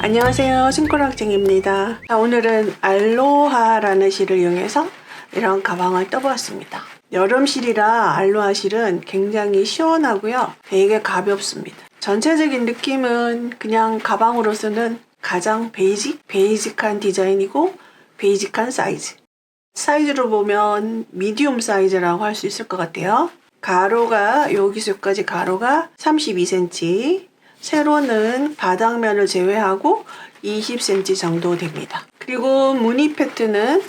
안녕하세요, 신꼬락쟁입니다. 오늘은 알로하라는 실을 이용해서 이런 가방을 떠보았습니다. 여름실이라 알로하 실은 굉장히 시원하고요, 되게 가볍습니다. 전체적인 느낌은 그냥 가방으로서는 가장 베이직한 디자인이고 베이직한 사이즈로 보면 미디움 사이즈라고 할 수 있을 것 같아요. 가로가 여기서까지 가로가 32cm, 세로는 바닥면을 제외하고 20cm 정도 됩니다. 그리고 무늬 패턴은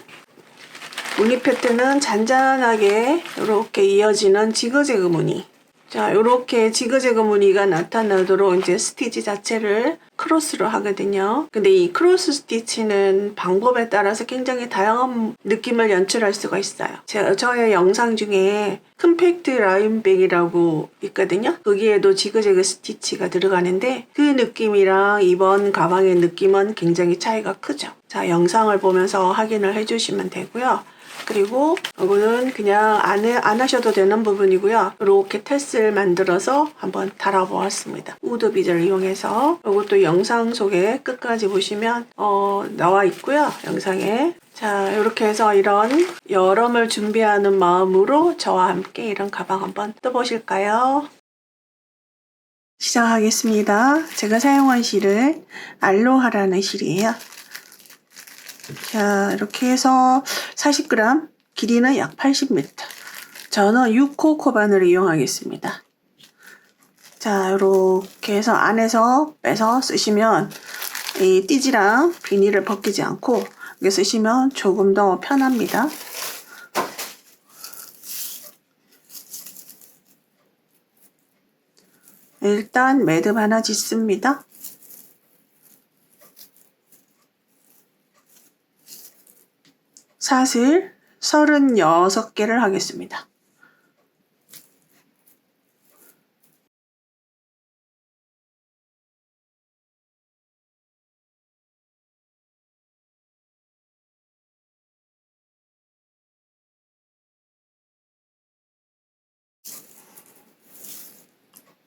잔잔하게 이렇게 이어지는 지그재그 무늬. 자, 이렇게 지그재그 무늬가 나타나도록 이제 스티치 자체를 크로스로 하거든요. 근데 이 크로스 스티치는 방법에 따라서 굉장히 다양한 느낌을 연출할 수가 있어요. 저의 영상 중에 컴팩트 라인백이라고 있거든요. 거기에도 지그재그 스티치가 들어가는데 그 느낌이랑 이번 가방의 느낌은 굉장히 차이가 크죠. 자, 영상을 보면서 확인을 해주시면 되고요. 그리고 이거는 그냥 안 하셔도 되는 부분이고요. 이렇게 테스를 만들어서 한번 달아보았습니다. 우드 빗을 이용해서. 이것도 영상 속에 끝까지 보시면 나와 있고요. 영상에. 자, 이렇게 해서 이런 여름을 준비하는 마음으로 저와 함께 이런 가방 한번 떠보실까요? 시작하겠습니다. 제가 사용한 실은 알로하라는 실이에요. 자, 이렇게 해서 40g, 길이는 약 80m. 저는 6호 코바늘을 이용하겠습니다. 자, 이렇게 해서 안에서 빼서 쓰시면 이 띠지랑 비닐을 벗기지 않고 이렇게 쓰시면 조금 더 편합니다. 일단 매듭 하나 짓습니다. 사슬 36개를 하겠습니다.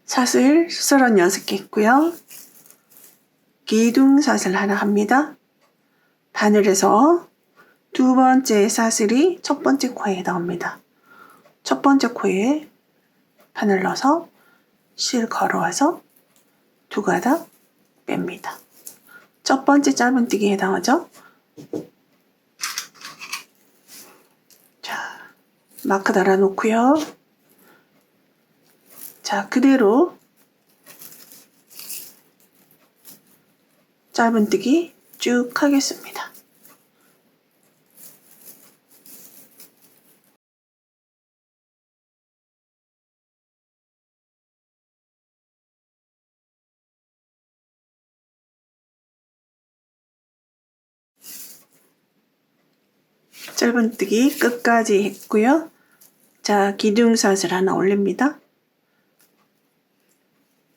사슬 36개 있고요. 기둥사슬 하나 합니다. 바늘에서 두 번째 사슬이 첫 번째 코에 해당합니다. 첫 번째 코에 바늘 넣어서 실 걸어와서 두 가닥 뺍니다. 첫 번째 짧은뜨기에 해당하죠. 자, 마크 달아 놓고요. 자, 그대로 짧은뜨기 쭉 하겠습니다. 짧은뜨기 끝까지 했고요. 자, 기둥사슬 하나 올립니다.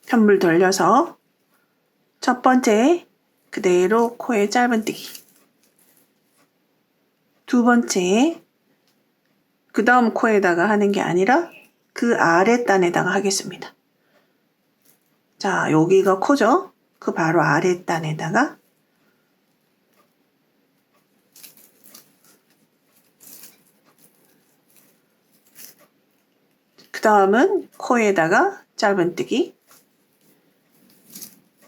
편물 돌려서 첫 번째 그대로 코에 짧은뜨기, 두 번째 그 다음 코에다가 하는 게 아니라 그 아랫단에다가 하겠습니다. 자, 여기가 코죠? 그 바로 아랫단에다가 그 다음은 코에다가 짧은뜨기,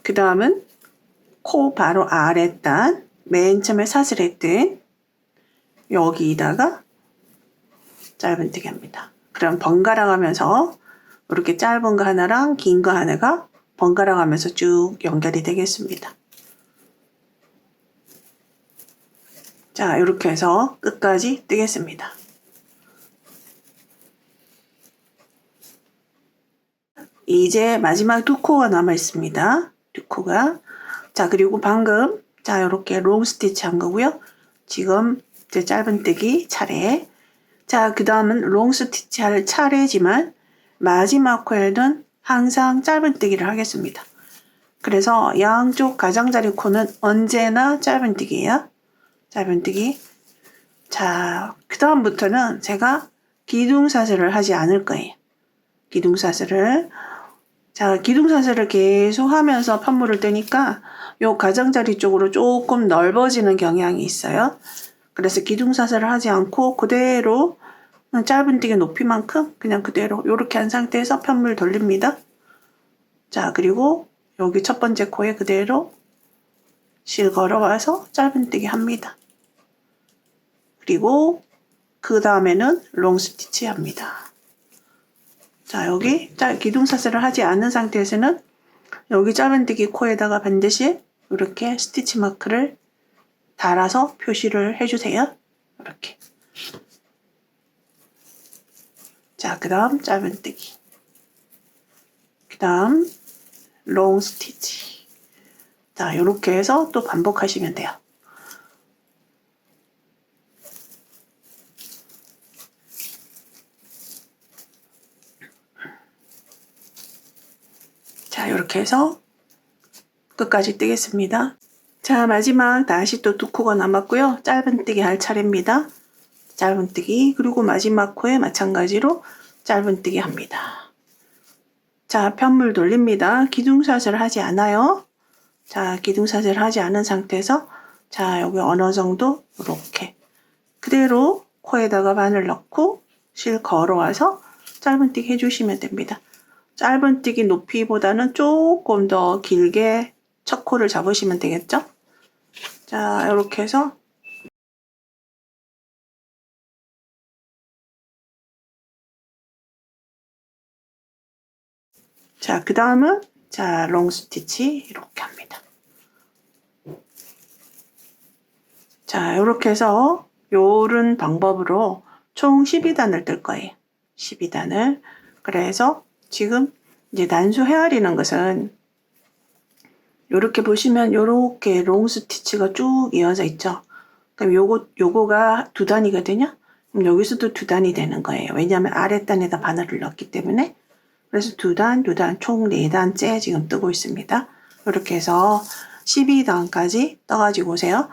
그 다음은 코 바로 아랫단, 맨 처음에 사슬했던 여기다가 짧은뜨기 합니다. 그럼 번갈아 가면서 이렇게 짧은 거 하나랑 긴 거 하나가 번갈아 가면서 쭉 연결이 되겠습니다. 자, 이렇게 해서 끝까지 뜨겠습니다. 이제 마지막 두 코가 남아 있습니다. 두 코가. 자, 그리고 방금 자, 이렇게 롱 스티치 한 거고요. 지금 이제 짧은뜨기 차례. 자, 그 다음은 롱 스티치 할 차례지만 마지막 코에는 항상 짧은뜨기를 하겠습니다. 그래서 양쪽 가장자리 코는 언제나 짧은뜨기예요. 짧은뜨기. 자, 그 다음부터는 제가 기둥사슬을 하지 않을 거예요. 기둥사슬을 자, 기둥사슬을 계속 하면서 편물을 뜨니까 요 가장자리 쪽으로 조금 넓어지는 경향이 있어요. 그래서 기둥사슬을 하지 않고 그대로 짧은뜨기 높이만큼 그냥 그대로 이렇게 한 상태에서 편물 돌립니다. 자, 그리고 여기 첫 번째 코에 그대로 실 걸어와서 짧은뜨기 합니다. 그리고 그 다음에는 롱 스티치 합니다. 자, 여기 기둥사슬을 하지 않은 상태에서는 여기 짧은뜨기 코에다가 반드시 이렇게 스티치 마크를 달아서 표시를 해주세요. 이렇게. 자, 그 다음 짧은뜨기. 그 다음 롱 스티치. 자, 이렇게 해서 또 반복하시면 돼요. 자, 이렇게 해서 끝까지 뜨겠습니다. 자, 마지막 다시 또 두 코가 남았고요. 짧은뜨기 할 차례입니다. 짧은뜨기, 그리고 마지막 코에 마찬가지로 짧은뜨기 합니다. 자, 편물 돌립니다. 기둥사슬 하지 않아요. 자, 기둥사슬 하지 않은 상태에서 자, 여기 어느 정도 이렇게 그대로 코에다가 바늘 넣고 실 걸어와서 짧은뜨기 해주시면 됩니다. 짧은뜨기 높이보다는 조금 더 길게 첫 코를 잡으시면 되겠죠? 자, 이렇게 해서 자, 그 다음은 자, 롱 스티치 이렇게 합니다. 자, 이렇게 해서 요런 방법으로 총 12단을 뜰 거예요. 12단을. 그래서 지금 이제 난수 헤아리는 것은 이렇게 보시면 요렇게 롱 스티치가 쭉 이어져 있죠. 그럼 요거가 두 단이거든요. 그럼 여기서도 두 단이 되는 거예요. 왜냐하면 아랫단에다 바늘을 넣었기 때문에. 그래서 두 단, 총 4단째 지금 뜨고 있습니다. 이렇게 해서 12단까지 떠가지고 오세요.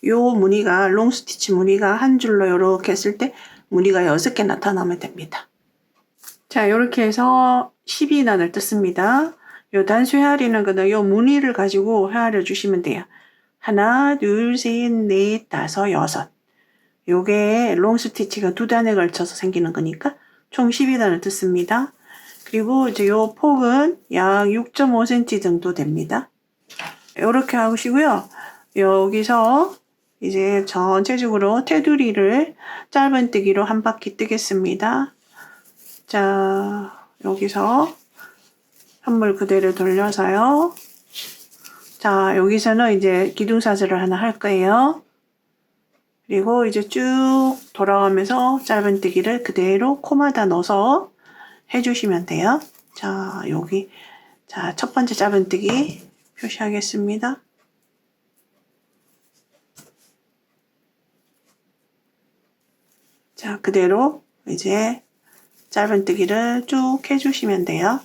요 무늬가, 롱 스티치 무늬가 한 줄로 이렇게 했을 때 무늬가 6개 나타나면 됩니다. 자, 이렇게 해서 12단을 떴습니다. 요 단수 헤아리는 거는 요 무늬를 가지고 헤아려 주시면 돼요. 하나, 둘, 셋, 넷, 다섯, 여섯. 요게 롱 스티치가 두 단에 걸쳐서 생기는 거니까 총 12단을 떴습니다. 그리고 이제 요 폭은 약 6.5cm 정도 됩니다. 이렇게 하시고요. 여기서 이제 전체적으로 테두리를 짧은뜨기로 한 바퀴 뜨겠습니다. 자, 여기서 편물 그대로 돌려서요. 자, 여기서는 이제 기둥사슬을 하나 할 거예요. 그리고 이제 쭉 돌아가면서 짧은뜨기를 그대로 코마다 넣어서 해주시면 돼요. 자, 여기 자, 첫 번째 짧은뜨기 표시하겠습니다. 자, 그대로 이제 짧은뜨기를 쭉 해주시면 돼요.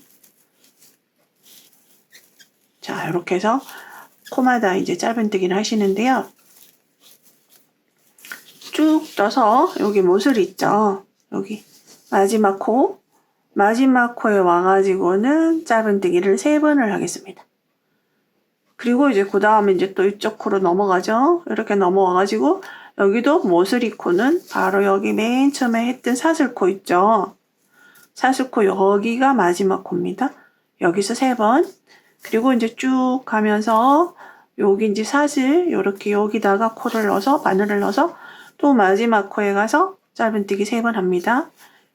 자, 이렇게 해서 코마다 이제 짧은뜨기를 하시는데요. 쭉 떠서 여기 모서리 있죠. 여기 마지막 코에 와가지고는 짧은뜨기를 3번을 하겠습니다. 그리고 이제 그 다음에 이제 또 이쪽 코로 넘어가죠. 이렇게 넘어와가지고 여기도 모서리 코는 바로 여기 맨 처음에 했던 사슬코 있죠. 사슬코 여기가 마지막 코입니다. 여기서 3번. 그리고 이제 쭉 가면서 여기 이제 사슬 이렇게 여기다가 코를 넣어서 바늘을 넣어서 또 마지막 코에 가서 짧은뜨기 3번 합니다.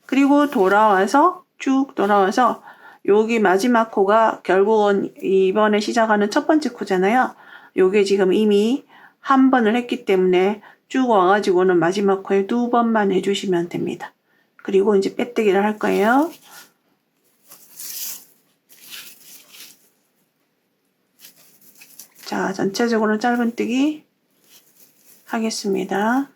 그리고 돌아와서 쭉 돌아와서 여기 마지막 코가 결국은 이번에 시작하는 첫 번째 코잖아요. 요게 지금 이미 한 번을 했기 때문에 쭉 와가지고는 마지막 코에 2번만 해주시면 됩니다. 그리고 이제 빼뜨기를 할 거예요. 자, 전체적으로 짧은뜨기 하겠습니다.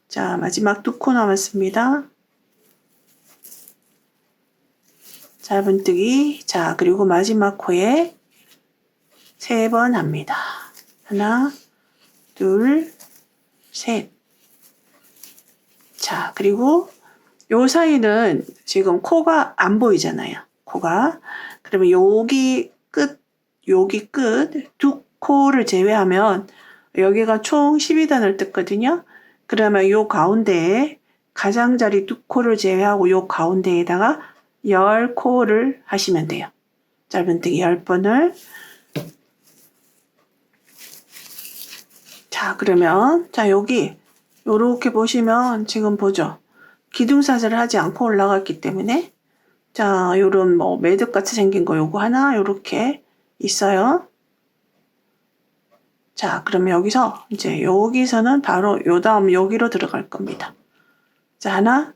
자, 마지막 2코 남았습니다. 짧은뜨기. 자, 그리고 마지막 코에 3번 합니다. 하나, 둘, 셋. 자, 그리고 요 사이는 지금 코가 안 보이잖아요. 코가. 그러면 여기 끝 두 코를 제외하면 여기가 총 12단을 뜯거든요. 그러면 요 가운데에 가장자리 두 코를 제외하고 요 가운데에다가 10코를 하시면 돼요. 짧은뜨기 10번을. 자, 그러면 자, 여기 요렇게 보시면 지금 보죠. 기둥사슬을 하지 않고 올라갔기 때문에 자, 요런 뭐 매듭같이 생긴 거 요거 하나 요렇게 있어요. 자, 그러면 여기서 이제 여기서는 바로 요 다음 여기로 들어갈 겁니다. 자, 하나,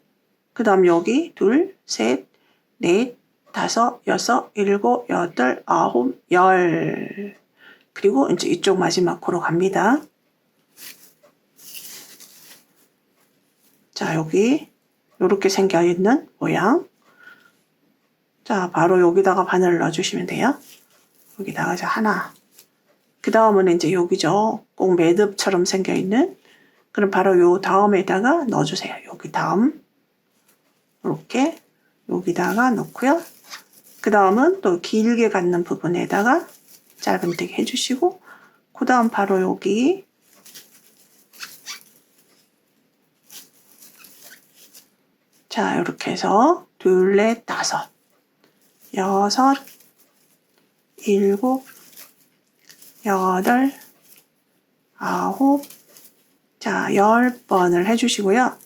그 다음 여기 둘, 셋, 넷, 다섯, 여섯, 일곱, 여덟, 아홉, 열. 그리고 이제 이쪽 마지막 코로 갑니다. 자, 여기 요렇게 생겨 있는 모양. 자, 바로 여기다가 바늘을 넣어주시면 돼요. 여기다가 자, 하나. 그 다음은 이제 여기죠. 꼭 매듭처럼 생겨 있는. 그럼 바로 요 다음에다가 넣어주세요. 여기 다음. 이렇게 여기다가 넣고요. 그 다음은 또 길게 갖는 부분에다가 짧은뜨기 해주시고, 그 다음 바로 여기. 자, 이렇게 해서 둘, 넷, 다섯, 여섯, 일곱, 여덟, 아홉, 자, 10번을 해주시고요.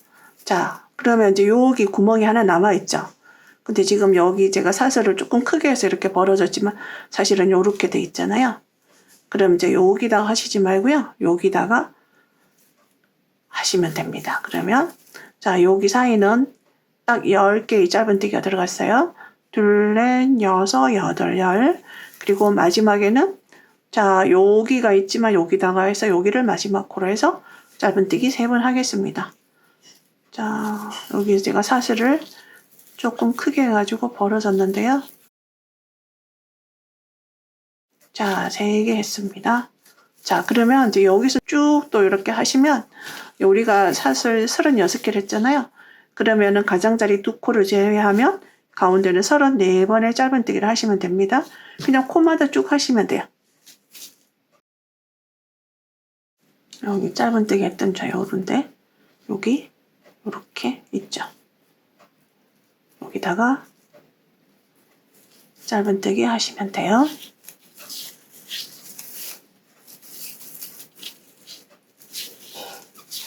자, 그러면 이제 여기 구멍이 하나 남아있죠. 근데 지금 여기 제가 사슬을 조금 크게 해서 이렇게 벌어졌지만 사실은 요렇게 돼 있잖아요. 그럼 이제 여기다가 하시지 말고요. 여기다가 하시면 됩니다. 그러면 자, 여기 사이는 딱 10개의 짧은뜨기가 들어갔어요. 둘, 넷, 여섯, 여덟, 열. 그리고 마지막에는 자, 여기가 있지만 여기다가 해서 여기를 마지막 코로 해서 짧은뜨기 3번 하겠습니다. 자, 여기 제가 사슬을 조금 크게 해가지고 벌어졌는데요. 자, 3개 했습니다. 자, 그러면 이제 여기서 쭉 또 이렇게 하시면 우리가 사슬 36개를 했잖아요. 그러면은 가장자리 2코를 제외하면 가운데는 34번의 짧은뜨기를 하시면 됩니다. 그냥 코마다 쭉 하시면 돼요. 여기 짧은뜨기 했던 저 요런데 여기 이렇게 있죠. 여기다가 짧은뜨기 하시면 돼요.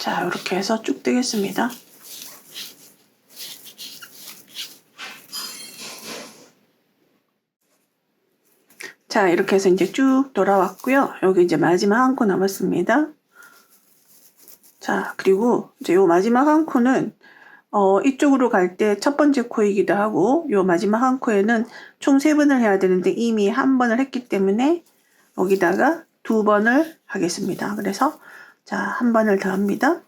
자, 이렇게 해서 쭉 뜨겠습니다. 자, 이렇게 해서 이제 쭉 돌아왔고요. 여기 이제 마지막 한 코 남았습니다. 자, 그리고 이제 요 마지막 한 코는 이쪽으로 갈 때 첫 번째 코이기도 하고 요 마지막 한 코에는 총 3번을 해야 되는데 이미 한 번을 했기 때문에 여기다가 2번을 하겠습니다. 그래서 자, 한 번을 더 합니다.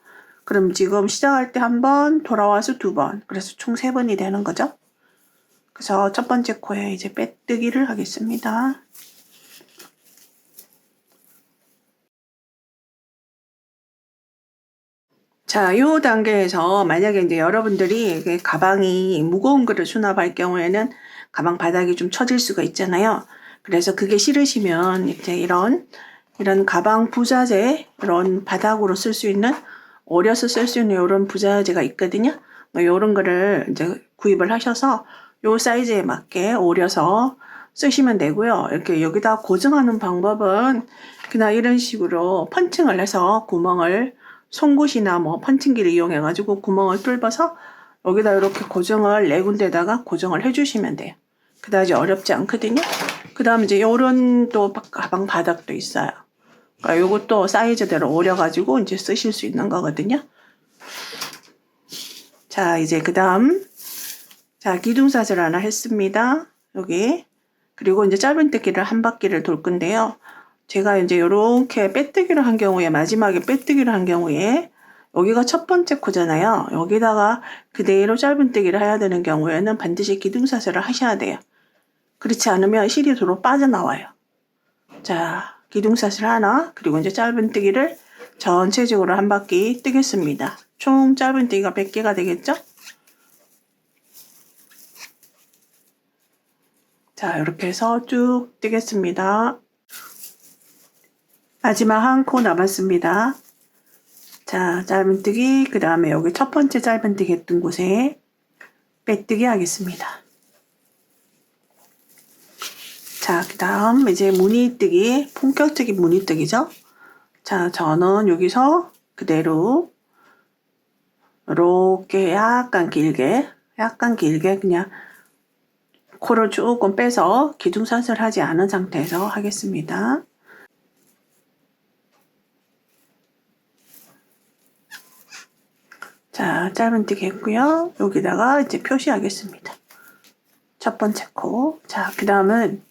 그럼 지금 시작할 때 한 번, 돌아와서 2번. 그래서 총 3번이 되는 거죠. 그래서 첫 번째 코에 이제 빼뜨기를 하겠습니다. 자, 요 단계에서 만약에 이제 여러분들이 가방이 무거운 거를 수납할 경우에는 가방 바닥이 좀 처질 수가 있잖아요. 그래서 그게 싫으시면 이제 이런 가방 부자재, 이런 바닥으로 쓸 수 있는, 오려서 쓸 수 있는 이런 부자재가 있거든요. 이런 거를 이제 구입을 하셔서 요 사이즈에 맞게 오려서 쓰시면 되고요. 이렇게 여기다 고정하는 방법은 그냥 이런 식으로 펀칭을 해서 구멍을 송곳이나 뭐 펀칭기를 이용해 가지고 구멍을 뚫어서 여기다 이렇게 고정을 4군데다가 고정을 해주시면 돼요. 그다지 어렵지 않거든요. 그 다음 이제 요런 또 가방 바닥도 있어요. 그러니까 요것도 사이즈대로 오려 가지고 이제 쓰실 수 있는 거거든요. 자, 이제 그 다음 자, 기둥사슬 하나 했습니다. 여기. 그리고 이제 짧은뜨기를 한 바퀴를 돌 건데요. 제가 이제 요렇게 빼뜨기를 한 경우에, 마지막에 빼뜨기를 한 경우에 여기가 첫 번째 코잖아요. 여기다가 그대로 짧은뜨기를 해야 되는 경우에는 반드시 기둥사슬을 하셔야 돼요. 그렇지 않으면 실이 도로 빠져나와요. 자, 기둥사슬 하나, 그리고 이제 짧은뜨기를 전체적으로 한 바퀴 뜨겠습니다. 총 짧은뜨기가 100개가 되겠죠? 자, 이렇게 해서 쭉 뜨겠습니다. 마지막 한 코 남았습니다. 자, 짧은뜨기, 그 다음에 여기 첫 번째 짧은뜨기 했던 곳에 빼뜨기 하겠습니다. 자, 그 다음 이제 무늬뜨기, 본격적인 무늬뜨기죠. 자, 저는 여기서 그대로 이렇게 약간 길게 그냥 코를 조금 빼서 기둥샷을 하지 않은 상태에서 하겠습니다. 자, 짧은뜨기 했고요. 여기다가 이제 표시하겠습니다. 첫 번째 코. 자, 그 다음은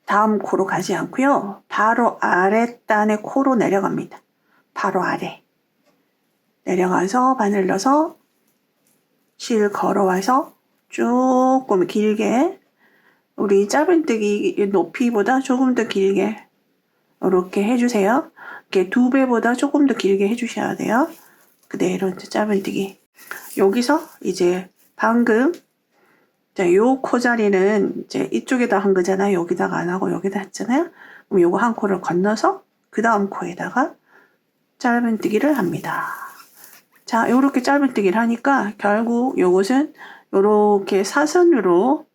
다음 코로 가지 않고요. 바로 아랫단의 코로 내려갑니다. 바로 아래. 내려가서 바늘 넣어서 실 걸어와서 조금 길게 우리 짧은뜨기 높이보다 조금 더 길게 이렇게 해주세요. 이렇게 2배보다 조금 더 길게 해주셔야 돼요. 그대로 이제 짧은뜨기. 여기서 이제 방금 요 코 자리는 이제 이쪽에다 한 거잖아요. 여기다가 안 하고 여기다 했잖아요. 그럼 요거 한 코를 건너서 그 다음 코에다가 짧은뜨기를 합니다. 자, 요렇게 짧은뜨기를 하니까 결국 요것은 요렇게 사선으로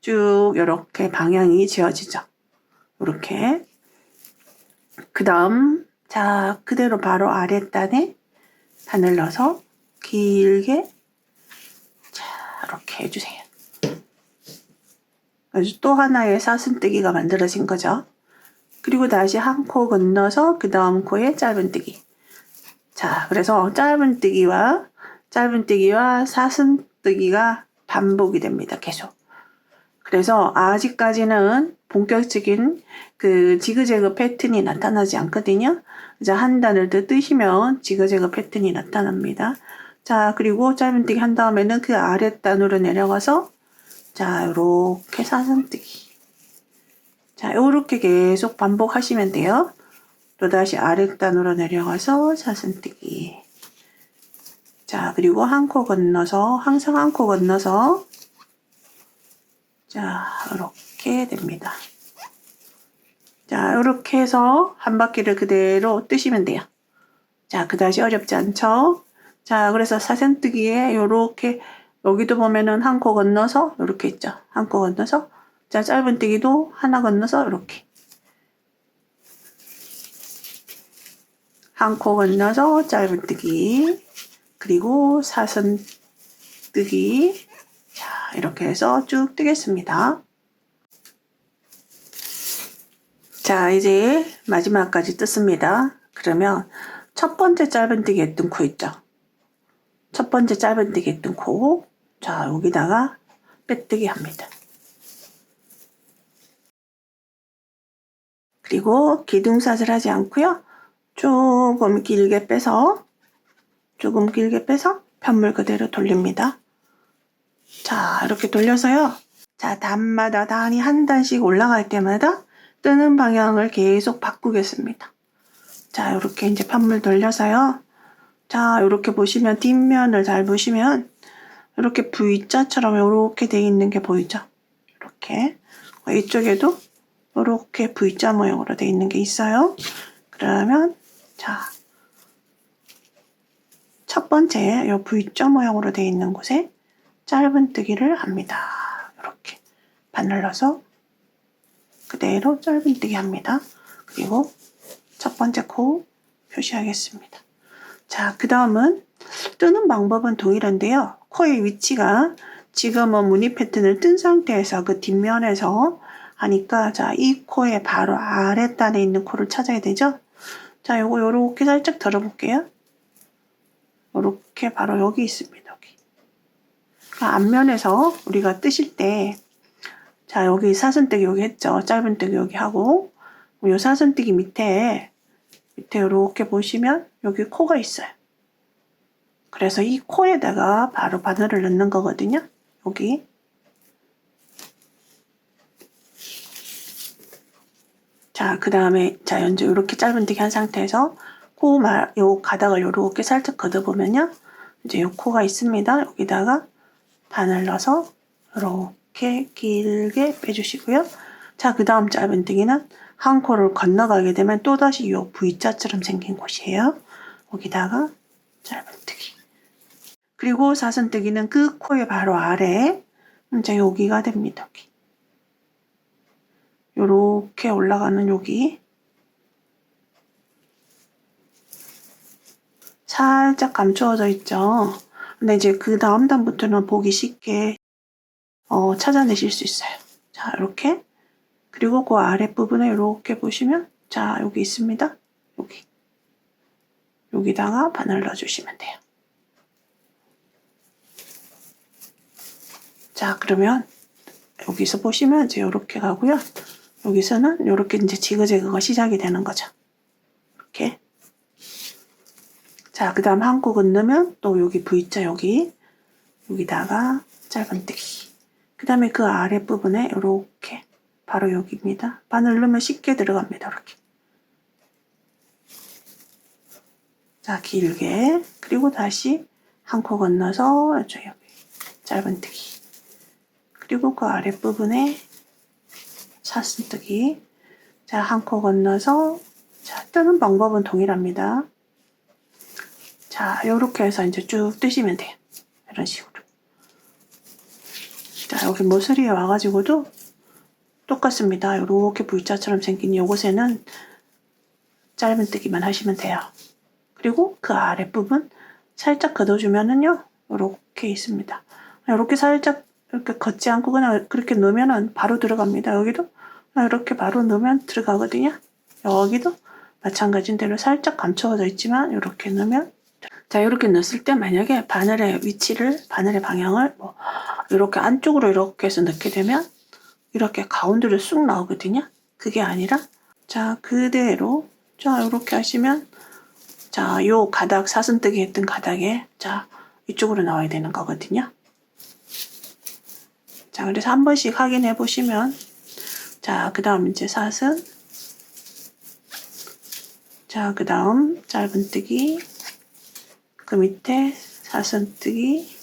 쭉 요렇게 방향이 지어지죠. 요렇게. 그 다음, 자, 그대로 바로 아랫단에 바늘 넣어서 길게 자, 이렇게 해주세요. 그래서 또 하나의 사슴뜨기가 만들어진 거죠. 그리고 다시 한 코 건너서 그 다음 코에 짧은뜨기. 자, 그래서 짧은뜨기와 사슴뜨기가 반복이 됩니다. 계속. 그래서 아직까지는 본격적인 그 지그재그 패턴이 나타나지 않거든요. 이제 한 단을 더 뜨시면 지그재그 패턴이 나타납니다. 자, 그리고 짧은뜨기 한 다음에는 그 아랫단으로 내려가서 자, 요렇게 사슴뜨기. 자, 요렇게 계속 반복하시면 돼요. 또다시 아랫단으로 내려가서 사슴뜨기. 자, 그리고 한 코 건너서, 항상 한 코 건너서 자, 이렇게 됩니다. 자, 이렇게 해서 한 바퀴를 그대로 뜨시면 돼요. 자, 그다지 어렵지 않죠? 자, 그래서 사슴뜨기에 요렇게 여기도 보면은 한 코 건너서 이렇게 있죠. 한 코 건너서 자, 짧은뜨기도 하나 건너서 이렇게 한 코 건너서 짧은뜨기 그리고 사슴뜨기 자, 이렇게 해서 쭉 뜨겠습니다. 자, 이제 마지막까지 떴습니다. 그러면 첫 번째 짧은뜨기 했던 코 있죠? 첫 번째 짧은뜨기 했던 코. 자, 여기다가 빼뜨기 합니다. 그리고 기둥샷을 하지 않고요. 조금 길게 빼서 편물 그대로 돌립니다. 자, 이렇게 돌려서요. 자, 단마다 단이 한 단씩 올라갈 때마다 뜨는 방향을 계속 바꾸겠습니다. 자, 이렇게 이제 편물 돌려서요. 자, 이렇게 보시면 뒷면을 잘 보시면 이렇게 V자처럼 이렇게 돼 있는 게 보이죠? 이렇게 이쪽에도 이렇게 V자 모양으로 돼 있는 게 있어요. 그러면 자, 첫 번째 이 V자 모양으로 돼 있는 곳에 짧은뜨기를 합니다. 이렇게 바늘 넣어서 그대로 짧은뜨기 합니다. 그리고 첫 번째 코 표시하겠습니다. 자, 그 다음은 뜨는 방법은 동일한데요. 코의 위치가 지금은 무늬 패턴을 뜬 상태에서 그 뒷면에서 하니까 자, 이 코의 바로 아랫단에 있는 코를 찾아야 되죠. 자, 요거 요렇게 살짝 들어볼게요. 요렇게 바로 여기 있습니다. 여기. 앞면에서 우리가 뜨실 때 자, 여기 사슴뜨기 여기 했죠. 짧은뜨기 여기 하고 요 사슴뜨기 밑에 이렇게 보시면 여기 코가 있어요. 그래서 이 코에다가 바로 바늘을 넣는 거거든요. 여기. 자, 그 다음에 자, 현재 이렇게 짧은뜨기 한 상태에서 요 가닥을 요렇게 살짝 걷어보면요. 이제 요 코가 있습니다. 여기다가 바늘 넣어서 이렇게 길게 빼주시고요. 자, 그 다음 짧은뜨기는 한 코를 건너가게 되면 또다시 요 V자처럼 생긴 곳이에요. 여기다가 짧은뜨기. 그리고 사선뜨기는 그 코의 바로 아래, 이제 여기가 됩니다. 여기. 요렇게 올라가는 여기. 살짝 감추어져 있죠. 근데 이제 그 다음 단부터는 보기 쉽게 찾아내실 수 있어요. 자, 이렇게. 그리고 그 아랫부분에 이렇게 보시면, 자, 여기 있습니다. 여기. 여기다가 바늘 넣어주시면 돼요. 자, 그러면 여기서 보시면 이제 이렇게 가고요. 여기서는 이렇게 이제 지그재그가 시작이 되는 거죠. 이렇게. 자, 그 다음 한 코 건너면 또 여기 V자 여기다가 짧은뜨기. 그 다음에 그 아랫부분에 이렇게 바로 여기입니다. 바늘 넣으면 쉽게 들어갑니다. 이렇게. 자, 길게. 그리고 다시 한 코 건너서 여기 짧은뜨기. 그리고 그 아랫부분에 사슴뜨기. 자, 한 코 건너서 자, 뜨는 방법은 동일합니다. 자, 요렇게 해서 이제 쭉 뜨시면 돼요. 이런 식으로. 자, 여기 모서리에 와가지고도 똑같습니다. 요렇게 V자처럼 생긴 요곳에는 짧은뜨기만 하시면 돼요. 그리고 그 아랫부분 살짝 걷어주면은요, 요렇게 있습니다. 요렇게 살짝 이렇게 걷지 않고 그냥 그렇게 넣으면은 바로 들어갑니다. 여기도 이렇게 바로 넣으면 들어가거든요. 여기도 마찬가지인 대로 살짝 감춰져 있지만 이렇게 넣으면, 자, 이렇게 넣었을 때 만약에 바늘의 위치를, 바늘의 방향을 뭐 이렇게 안쪽으로 이렇게 해서 넣게 되면 이렇게 가운데로 쑥 나오거든요. 그게 아니라, 자, 그대로, 자, 이렇게 하시면, 자, 요 가닥, 사슴뜨기 했던 가닥에, 자, 이쪽으로 나와야 되는 거거든요. 자, 그래서 한 번씩 확인해 보시면, 자, 그 다음 이제 사슴, 자, 그 다음 짧은뜨기, 그 밑에 사슴뜨기,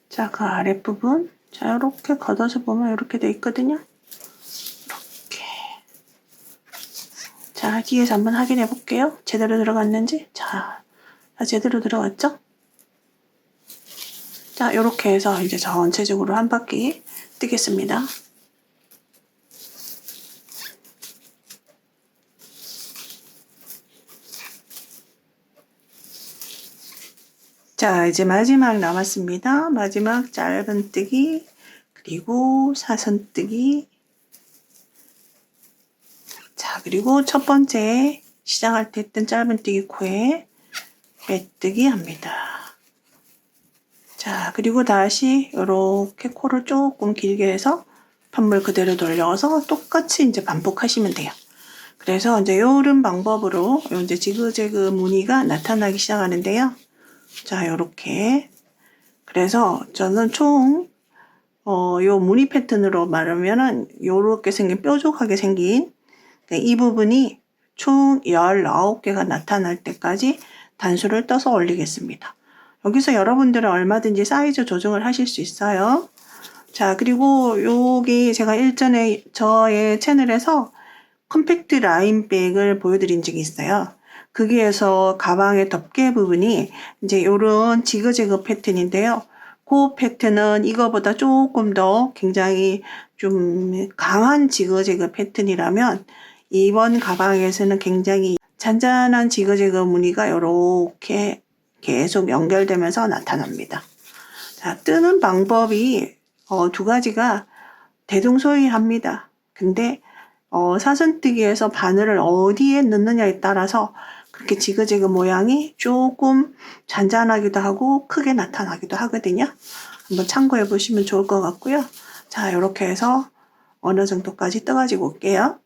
자, 그 아랫부분, 자, 이렇게 걷어서 보면 이렇게 돼 있거든요. 이렇게. 자, 뒤에서 한번 확인해 볼게요. 제대로 들어갔는지. 자, 제대로 들어갔죠? 자, 이렇게 해서 이제 전체적으로 한 바퀴 뜨겠습니다. 자, 이제 마지막 남았습니다. 마지막 짧은뜨기, 그리고 사선뜨기. 자, 그리고 첫 번째 시작할 때 했던 짧은뜨기 코에 빼뜨기 합니다. 자, 그리고 다시 이렇게 코를 조금 길게 해서 판물 그대로 돌려서 똑같이 이제 반복하시면 돼요. 그래서 이제 이런 방법으로 이제 지그재그 무늬가 나타나기 시작하는데요. 자, 요렇게. 그래서 저는 총, 요 무늬 패턴으로 말하면은 요렇게 생긴 뾰족하게 생긴 이 부분이 총 19개가 나타날 때까지 단수를 떠서 올리겠습니다. 여기서 여러분들은 얼마든지 사이즈 조정을 하실 수 있어요. 자, 그리고 여기 제가 일전에 저의 채널에서 컴팩트 라인백을 보여드린 적이 있어요. 거기에서 가방의 덮개 부분이 이제 요런 지그재그 패턴인데요. 그 패턴은 이거보다 조금 더 굉장히 좀 강한 지그재그 패턴이라면 이번 가방에서는 굉장히 잔잔한 지그재그 무늬가 이렇게 계속 연결되면서 나타납니다. 자, 뜨는 방법이 두 가지가 대동소이합니다. 근데 사선뜨기에서 바늘을 어디에 넣느냐에 따라서 그렇게 지그재그 모양이 조금 잔잔하기도 하고 크게 나타나기도 하거든요. 한번 참고해 보시면 좋을 것 같고요. 자, 이렇게 해서 어느 정도까지 떠가지고 올게요.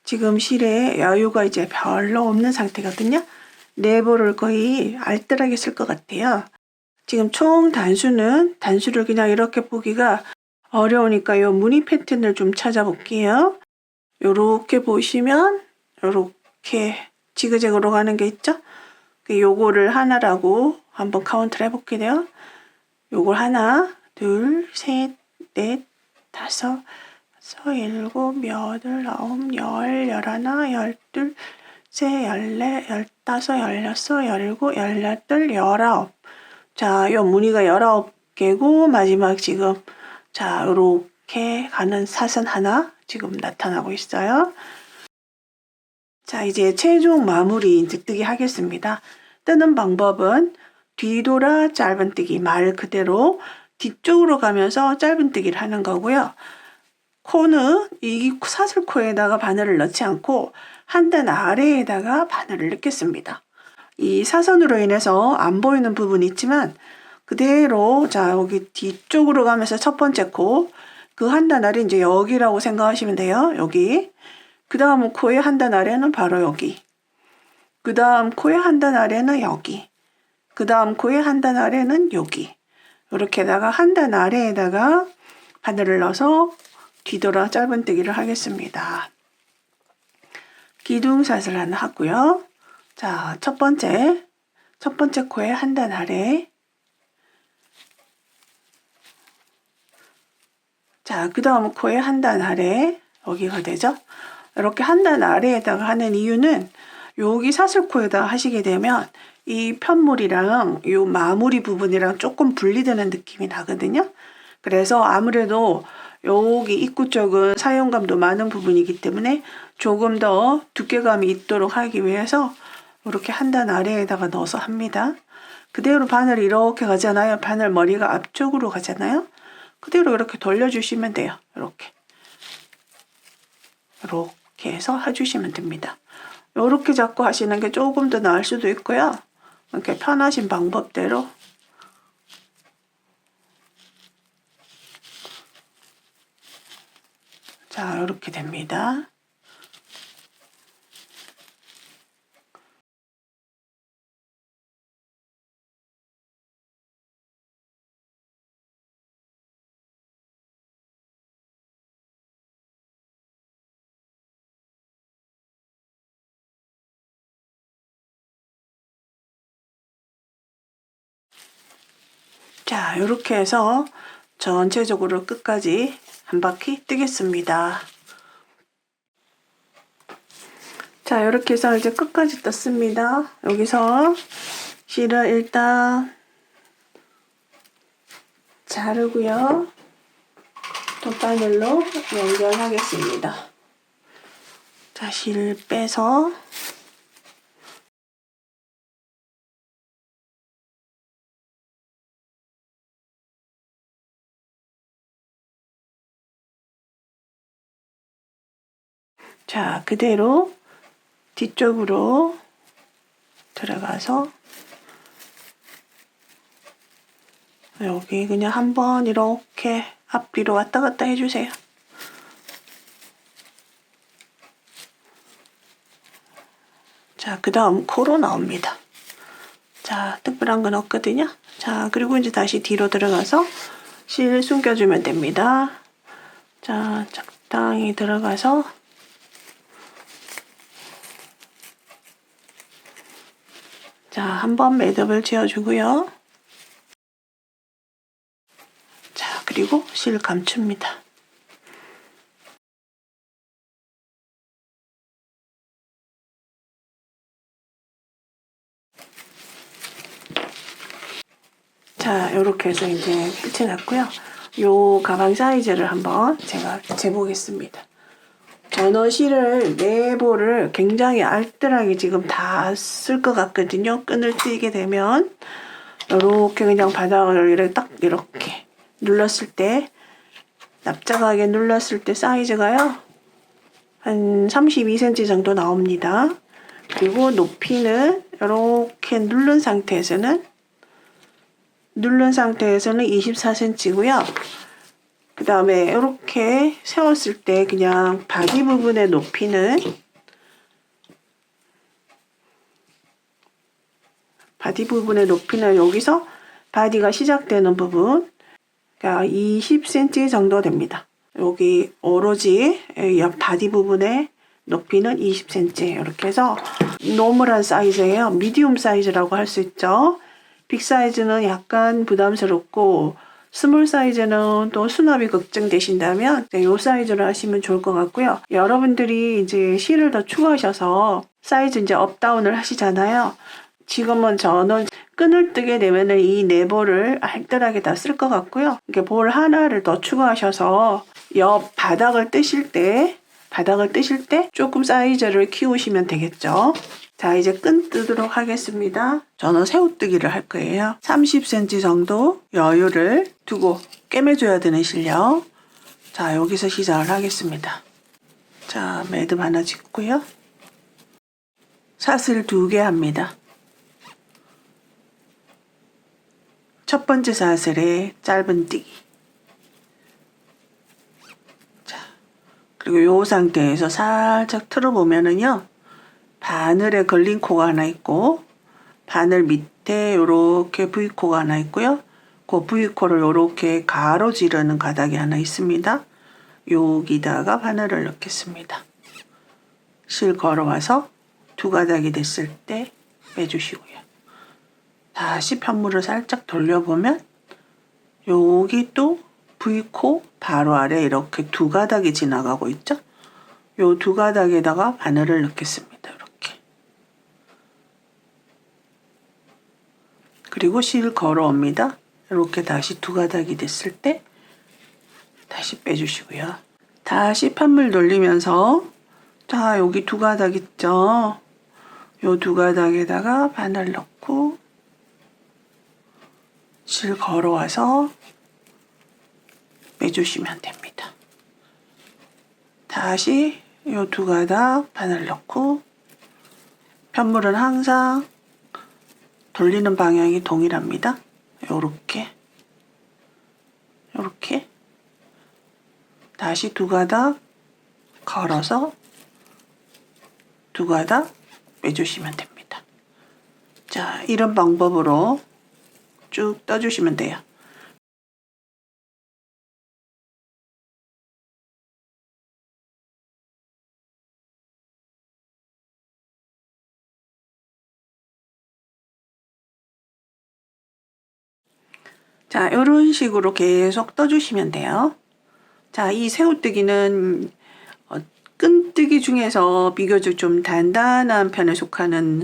지금 실에 여유가 이제 별로 없는 상태거든요. 네모를 거의 알뜰하게 쓸 것 같아요. 지금 총 단수를 그냥 이렇게 보기가 어려우니까 요 무늬 패턴을 좀 찾아볼게요. 요렇게 보시면 요렇게 지그재그로 가는 게 있죠? 요거를 하나라고 한번 카운트를 해볼게요. 요걸 하나, 둘, 셋, 넷, 다섯, 일곱, 여덟, 아홉, 열, 열하나, 열둘, 셋, 열넷, 열다섯, 열여섯, 열일곱, 열여덟, 열아홉. 자, 요 무늬가 19개고 마지막 지금 자, 요렇게 가는 사선 하나 지금 나타나고 있어요. 자, 이제 최종 마무리 이제 뜨기 하겠습니다. 뜨는 방법은 뒤돌아 짧은뜨기 말 그대로 뒤쪽으로 가면서 짧은뜨기를 하는 거고요. 코는 이 사슬코에다가 바늘을 넣지 않고 한 단 아래에다가 바늘을 넣겠습니다. 이 사선으로 인해서 안 보이는 부분이 있지만 그대로 자 여기 뒤쪽으로 가면서 첫 번째 코 그 한 단 아래 이제 여기라고 생각하시면 돼요. 여기 그 다음 코의 한 단 아래는 바로 여기 그 다음 코의 한 단 아래는 여기 그 다음 코의 한 단 아래는 여기 이렇게다가 한 단 아래에다가 바늘을 넣어서 뒤돌아 짧은뜨기를 하겠습니다. 기둥사슬 하나 하고요. 자, 첫 번째 코의 한 단 아래. 자, 그 다음 코의 한 단 아래. 여기가 되죠? 이렇게 한 단 아래에다가 하는 이유는 여기 사슬코에다 하시게 되면 이 편물이랑 이 마무리 부분이랑 조금 분리되는 느낌이 나거든요. 그래서 아무래도 여기 입구 쪽은 사용감도 많은 부분이기 때문에 조금 더 두께감이 있도록 하기 위해서 이렇게 한 단 아래에다가 넣어서 합니다. 그대로 바늘 이렇게 가잖아요. 바늘 머리가 앞쪽으로 가잖아요. 그대로 이렇게 돌려주시면 돼요. 이렇게 해서 해주시면 됩니다. 이렇게 잡고 하시는 게 조금 더 나을 수도 있고요. 이렇게 편하신 방법대로 자, 이렇게 됩니다. 자, 이렇게 해서 전체적으로 끝까지 한 바퀴 뜨겠습니다. 자, 이렇게 해서 이제 끝까지 떴습니다. 여기서 실을 일단 자르고요. 돗바늘로 연결하겠습니다. 자, 실 빼서 자, 그대로 뒤쪽으로 들어가서 여기 그냥 한번 이렇게 앞뒤로 왔다 갔다 해주세요. 자, 그 다음 코로 나옵니다. 자, 특별한 건 없거든요. 자, 그리고 이제 다시 뒤로 들어가서 실 숨겨주면 됩니다. 자, 적당히 들어가서 자, 한번 매듭을 지어주고요. 자, 그리고 실 감춥니다. 자, 요렇게 해서 이제 끝이 났고요. 요 가방 사이즈를 한번 제가 재보겠습니다. 전어실을 네모를 굉장히 알뜰하게 지금 다 쓸 것 같거든요. 끈을 띄게 되면 이렇게 그냥 바닥을 이렇게 딱 이렇게 눌렀을 때 납작하게 눌렀을 때 사이즈가요 한 32cm 정도 나옵니다. 그리고 높이는 이렇게 누른 상태에서는 24cm고요. 그 다음에 이렇게 세웠을 때 그냥 바디 부분의 높이는 여기서 바디가 시작되는 부분 20cm 정도 됩니다. 여기 오로지 바디 부분의 높이는 20cm 이렇게 해서 노멀한 사이즈예요. 미디움 사이즈라고 할 수 있죠. 빅 사이즈는 약간 부담스럽고 스몰 사이즈는 또 수납이 걱정되신다면 이 사이즈로 하시면 좋을 것 같고요. 여러분들이 이제 실을 더 추가하셔서 사이즈 이제 업다운을 하시잖아요. 지금은 저는 끈을 뜨게 되면은 이 네 볼을 알뜰하게 다 쓸 것 같고요. 이렇게 볼 하나를 더 추가하셔서 옆 바닥을 뜨실 때 조금 사이즈를 키우시면 되겠죠. 자, 이제 끈 뜨도록 하겠습니다. 저는 새우뜨기를 할 거예요. 30cm 정도 여유를 두고 꿰매줘야 되는 실력. 자, 여기서 시작을 하겠습니다. 자, 매듭 하나 짚고요. 사슬 2개 합니다. 첫 번째 사슬에 짧은 뜨기. 자, 그리고 이 상태에서 살짝 틀어보면은요. 바늘에 걸린 코가 하나 있고 바늘 밑에 이렇게 V코가 하나 있고요. 그 V코를 이렇게 가로지르는 가닥이 하나 있습니다. 여기다가 바늘을 넣겠습니다. 실 걸어와서 두 가닥이 됐을 때 빼주시고요. 다시 편물을 살짝 돌려보면 여기 또 V코 바로 아래 이렇게 두 가닥이 지나가고 있죠. 요 두 가닥에다가 바늘을 넣겠습니다. 그리고 실 걸어옵니다. 이렇게 다시 두 가닥이 됐을 때 다시 빼주시고요. 다시 편물 돌리면서 자, 여기 두 가닥 있죠? 요 두 가닥에다가 바늘 넣고 실 걸어와서 빼주시면 됩니다. 다시 요 두 가닥 바늘 넣고 편물은 항상 돌리는 방향이 동일합니다. 요렇게 다시 두 가닥 걸어서 두 가닥 빼주시면 됩니다. 자, 이런 방법으로 쭉 떠주시면 돼요. 자, 이런 식으로 계속 떠주시면 돼요. 자, 이 새우뜨기는 끈뜨기 중에서 비교적 좀 단단한 편에 속하는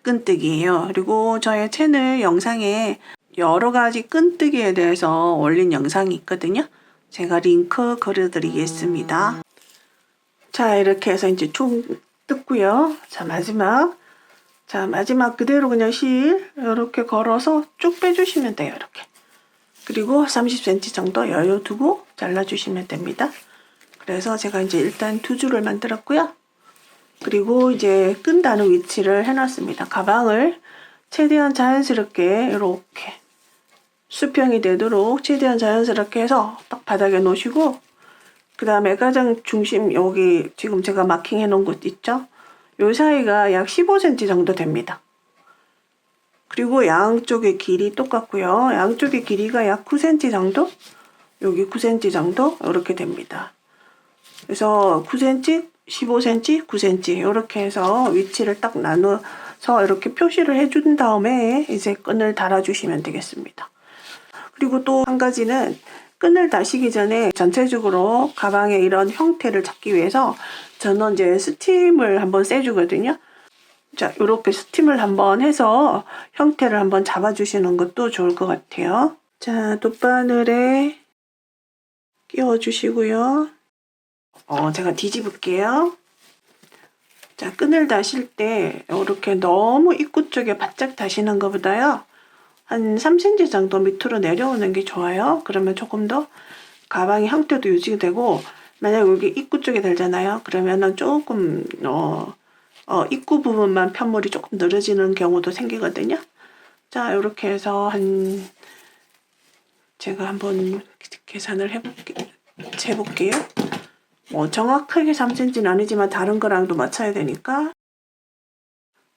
끈뜨기예요. 그리고 저의 채널 영상에 여러 가지 끈뜨기에 대해서 올린 영상이 있거든요. 제가 링크 걸어드리겠습니다. 자, 이렇게 해서 이제 총 뜯고요. 자, 마지막 그대로 그냥 실 이렇게 걸어서 쭉 빼주시면 돼요. 이렇게. 그리고 30cm 정도 여유 두고 잘라주시면 됩니다. 그래서 제가 이제 일단 두 줄을 만들었고요. 그리고 이제 끈다는 위치를 해놨습니다. 가방을 최대한 자연스럽게 이렇게 수평이 되도록 최대한 자연스럽게 해서 딱 바닥에 놓으시고 그 다음에 가장 중심 여기 지금 제가 마킹해 놓은 곳 있죠? 요 사이가 약 15cm 정도 됩니다. 그리고 양쪽의 길이 똑같고요. 양쪽의 길이가 약 9cm 정도? 여기 9cm 정도? 이렇게 됩니다. 그래서 9cm, 15cm, 9cm 이렇게 해서 위치를 딱 나눠서 이렇게 표시를 해준 다음에 이제 끈을 달아주시면 되겠습니다. 그리고 또 한 가지는 끈을 다시기 전에 전체적으로 가방의 이런 형태를 잡기 위해서 저는 이제 스팀을 한번 쐬주거든요. 자, 이렇게 스팀을 한번 해서 형태를 한번 잡아주시는 것도 좋을 것 같아요. 자, 돗바늘에 끼워주시고요. 제가 뒤집을게요. 자, 끈을 다실 때 이렇게 너무 입구 쪽에 바짝 다시는 것보다요. 한 3cm 정도 밑으로 내려오는 게 좋아요. 그러면 조금 더 가방의 형태도 유지되고 만약 여기 입구 쪽에 달잖아요. 그러면은 조금 입구 부분만 편물이 조금 늘어지는 경우도 생기거든요. 자, 이렇게 해서 한 제가 한번 계산을 재볼게요. 뭐 정확하게 3cm는 아니지만 다른 거랑도 맞춰야 되니까.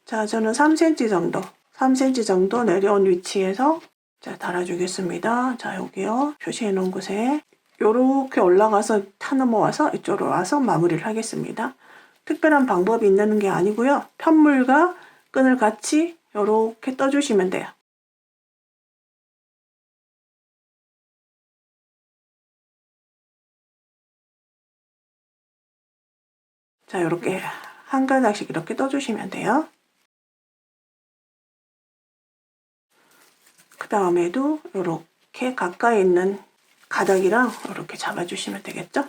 자, 저는 3cm 정도, 3cm 정도 내려온 위치에서 자, 달아주겠습니다. 자, 여기요. 표시해 놓은 곳에 요렇게 올라가서 타 넘어와서 이쪽으로 와서 마무리를 하겠습니다. 특별한 방법이 있는 게 아니고요. 편물과 끈을 같이 요렇게 떠주시면 돼요. 자, 요렇게 한 가닥씩 이렇게 떠주시면 돼요. 그 다음에도 요렇게 가까이 있는 가닥이랑 이렇게 잡아주시면 되겠죠?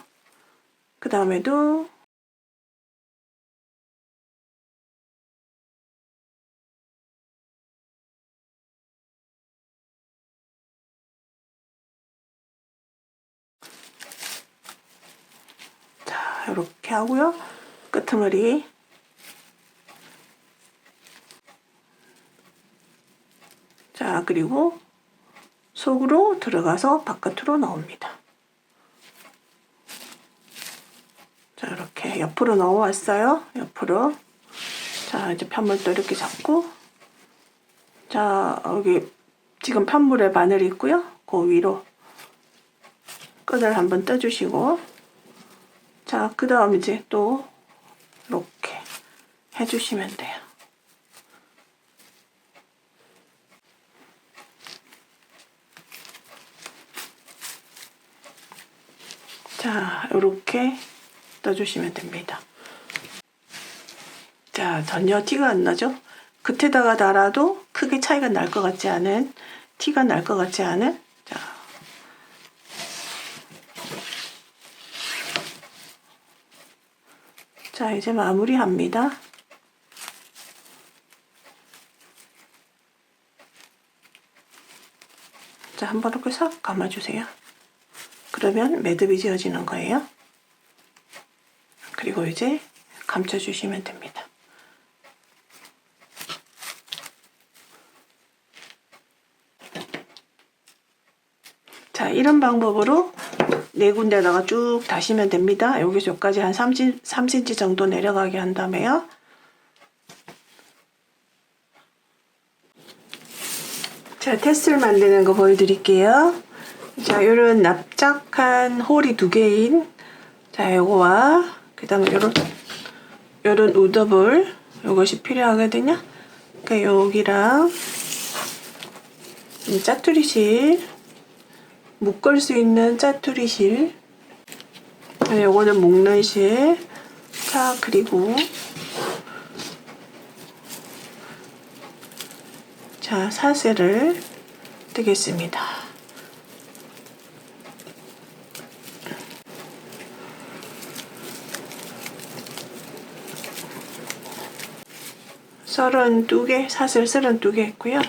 그 다음에도 자, 이렇게 하고요. 끄트머리 자, 그리고 속으로 들어가서 바깥으로 나옵니다. 자, 이렇게 옆으로 넣어왔어요. 옆으로. 자, 이제 편물도 이렇게 잡고 자, 여기 지금 편물에 바늘이 있고요. 그 위로 끈을 한번 떠주시고 자, 그 다음 이제 또 이렇게 해주시면 돼요. 자, 이렇게 떠주시면 됩니다. 자, 전혀 티가 안 나죠? 끝에다가 달아도 크게 차이가 날 것 같지 않은, 티가 날 것 같지 않은, 자, 이제 마무리합니다. 자, 한번 이렇게 싹 감아주세요. 그러면 매듭이 지어지는 거예요. 그리고 이제 감춰주시면 됩니다. 자, 이런 방법으로 네 군데다가 쭉 다시면 됩니다. 여기서 여기까지 한 3cm 정도 내려가게 한 다음에요. 자, 테스를 만드는 거 보여드릴게요. 자, 요런 납작한 홀이 2개인 자, 요거와 그 다음에 요런 우더볼 요것이 필요하거든요. 그러니까 여기랑 짜투리실 묶을 수 있는 짜투리실 요거는 묶는 실 자, 그리고 자, 사슬을 뜨겠습니다. 사슬 32개 했고요.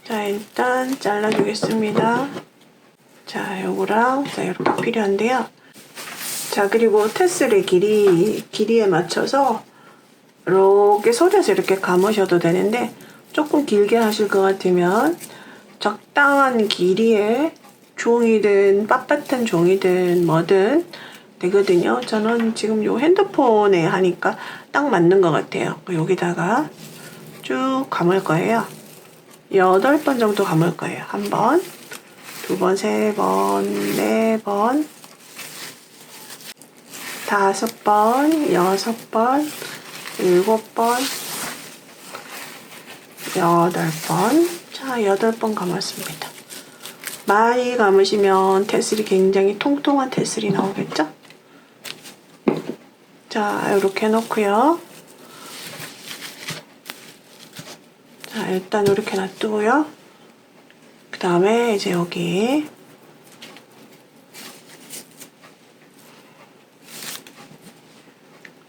자, 일단 잘라주겠습니다. 자, 요거랑 자, 이렇게 필요한데요. 자, 그리고 테슬의 길이에 맞춰서 이렇게 솔에서 이렇게 감으셔도 되는데 조금 길게 하실 것 같으면 적당한 길이의 종이든 빳빳한 종이든 뭐든 되거든요. 저는 지금 요 핸드폰에 하니까 딱 맞는 것 같아요. 여기다가 쭉 감을 거예요. 8번 정도 감을 거예요. 1번, 2번, 3번, 4번, 5번, 6번, 7번, 8번. 자, 8번 감았습니다. 많이 감으시면 테슬이 굉장히 통통한 테슬이 나오겠죠? 자, 이렇게 해놓고요. 자, 일단 이렇게 놔두고요. 그 다음에 이제 여기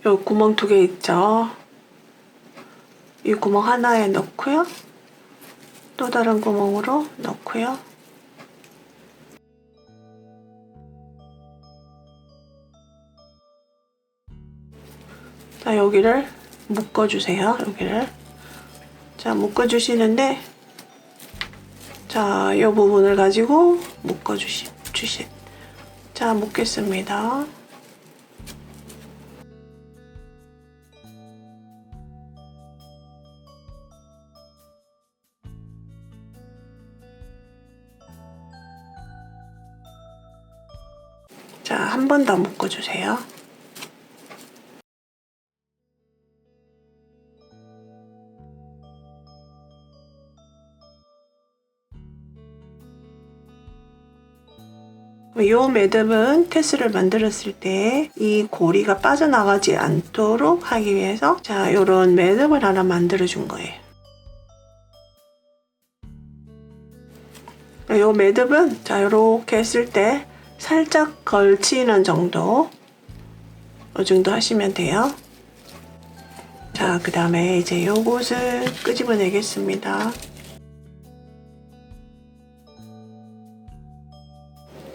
요 구멍 2개 있죠? 이 구멍 하나에 넣고요. 또 다른 구멍으로 넣고요. 자, 여기를 묶어주세요. 여기를. 자, 묶어주시는데 자, 이 부분을 가지고 묶어주시. 자, 묶겠습니다. 자, 한 번 더 묶어주세요. 이 매듭은 테스를 만들었을 때 이 고리가 빠져나가지 않도록 하기 위해서 자, 이런 매듭을 하나 만들어 준 거예요. 이 매듭은 자, 이렇게 했을 때 살짝 걸치는 정도, 이 정도 하시면 돼요. 자, 그 다음에 이제 요것을 끄집어내겠습니다.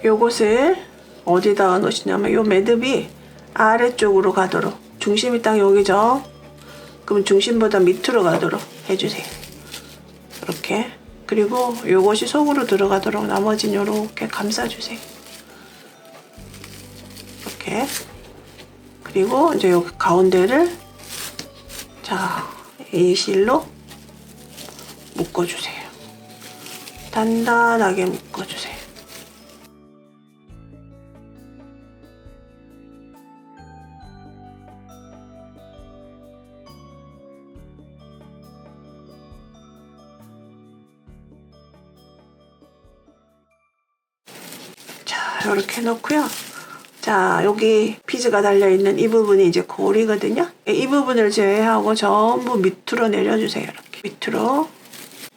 요것을 어디다가 놓으시냐면 요 매듭이 아래쪽으로 가도록, 중심이 딱 여기죠. 그럼 중심보다 밑으로 가도록 해주세요. 이렇게. 그리고 요것이 속으로 들어가도록 나머지는 요렇게 감싸주세요. 이렇게. 그리고 이제 여기 가운데를 자, 이 실로 묶어주세요. 단단하게 묶어주세요. 자, 이렇게 놓고요. 자, 여기 비즈가 달려있는 이 부분이 이제 고리거든요. 이 부분을 제외하고 전부 밑으로 내려주세요. 이렇게 밑으로.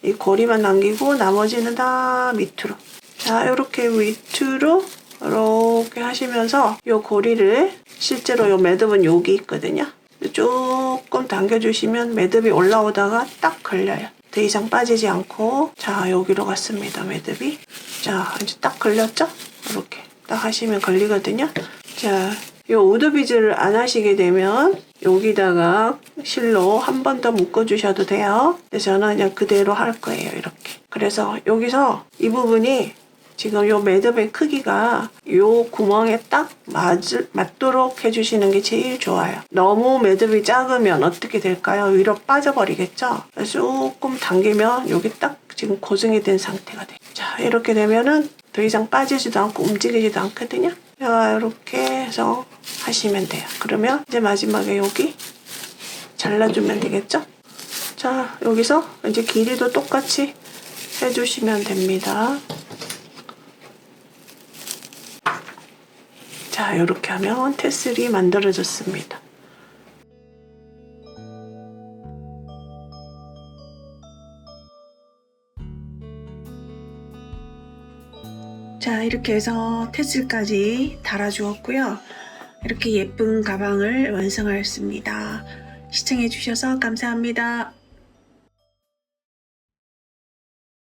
이 고리만 남기고 나머지는 다 밑으로. 자, 이렇게 밑으로 이렇게 하시면서 이 고리를, 실제로 이 매듭은 여기 있거든요. 조금 당겨주시면 매듭이 올라오다가 딱 걸려요. 더 이상 빠지지 않고. 자, 여기로 갔습니다. 매듭이. 자, 이제 딱 걸렸죠? 이렇게 딱 하시면 걸리거든요. 자, 요 우드 비즈를 안 하시게 되면 여기다가 실로 한 번 더 묶어 주셔도 돼요. 근데 저는 그냥 그대로 할 거예요. 이렇게. 그래서 여기서 이 부분이 지금 요 매듭의 크기가 요 구멍에 딱 맞도록 해주시는 게 제일 좋아요. 너무 매듭이 작으면 어떻게 될까요? 위로 빠져버리겠죠? 조금 당기면 여기 딱 지금 고정이 된 상태가 돼요. 자, 이렇게 되면은 더 이상 빠지지도 않고 움직이지도 않거든요. 자, 이렇게 해서 하시면 돼요. 그러면 이제 마지막에 여기 잘라주면 되겠죠? 자, 여기서 이제 길이도 똑같이 해주시면 됩니다. 자, 이렇게 하면 테슬이 만들어졌습니다. 자, 이렇게 해서 테슬까지 달아주었고요. 이렇게 예쁜 가방을 완성하였습니다. 시청해주셔서 감사합니다.